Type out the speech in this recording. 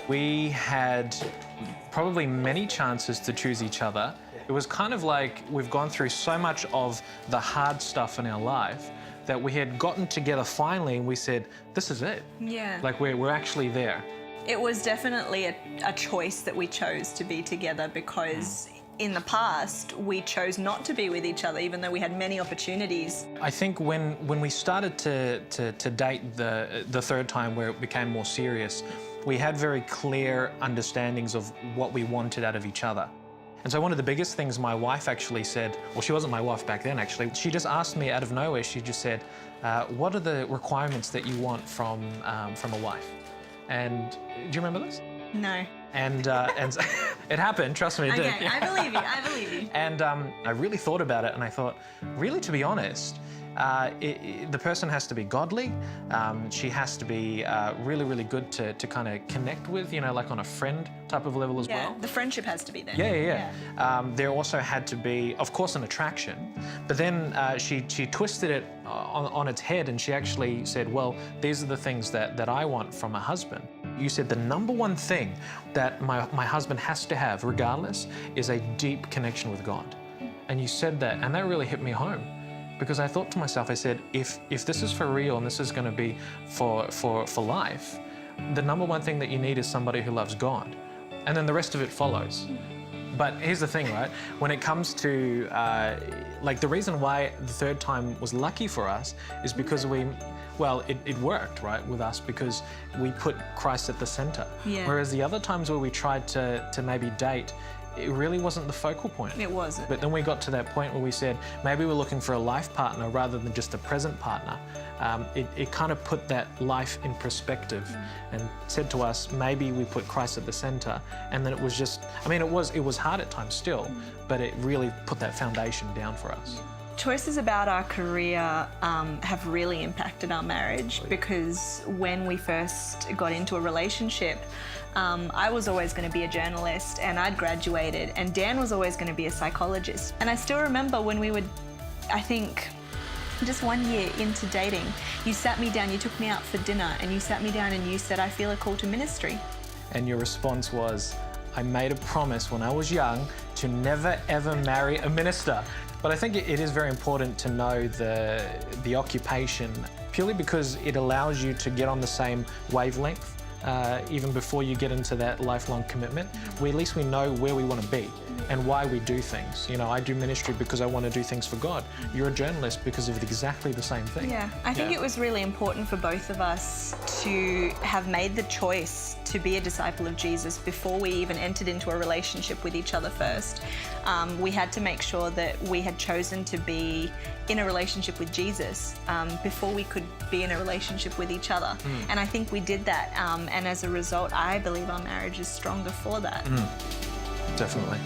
We had probably many chances to choose each other. It was kind of like we've gone through so much of the hard stuff in our life that we had gotten together finally and we said, this is it. Yeah. Like we're actually there. It was definitely a choice that we chose to be together because in the past we chose not to be with each other even though we had many opportunities. I think when we started to date the third time where it became more serious, we had very clear understandings of what we wanted out of each other. And so one of the biggest things my wife actually said, well, she wasn't my wife back then actually, she just asked me out of nowhere, she just said, what are the requirements that you want from a wife? And do you remember this? No. And it happened, trust me, it did. Okay, I believe you, I believe you. And I really thought about it and I thought, really, to be honest, the person has to be godly. She has to be really, really good to kind of connect with, you know, like on a friend type of level as well. Yeah, the friendship has to be there. Yeah. There also had to be, of course, an attraction, but then she twisted it on its head and she actually said, well, these are the things that I want from a husband. You said the number one thing that my husband has to have, regardless, is a deep connection with God. And you said that, and that really hit me home. Because I thought to myself, I said, if this is for real and this is going to be for life, the number one thing that you need is somebody who loves God. And then the rest of it follows. But here's the thing, right? When it comes to, like the reason why the third time was lucky for us is because it worked, right, with us because we put Christ at the center. Yeah. Whereas the other times where we tried to maybe date, it really wasn't the focal point. It wasn't. But then we got to that point where we said, maybe we're looking for a life partner rather than just a present partner. It kind of put that life in perspective and said to us, maybe we put Christ at the center. And then it was just, I mean, it was hard at times still, but it really put that foundation down for us. Choices about our career have really impacted our marriage because when we first got into a relationship, I was always going to be a journalist and I'd graduated, and Dan was always going to be a psychologist. And I still remember when we would, I think, just 1 year into dating, you sat me down, you took me out for dinner and you sat me down and you said, I feel a call to ministry. And your response was, I made a promise when I was young to never ever marry a minister. But I think it is very important to know the occupation purely because it allows you to get on the same wavelength even before you get into that lifelong commitment. At least we know where we want to be and why we do things. You know, I do ministry because I want to do things for God. You're a journalist because of exactly the same thing. Yeah, I think it was really important for both of us to have made the choice to be a disciple of Jesus before we even entered into a relationship with each other first. We had to make sure that we had chosen to be in a relationship with Jesus before we could be in a relationship with each other. And I think we did that. And as a result, I believe our marriage is stronger for that. Definitely.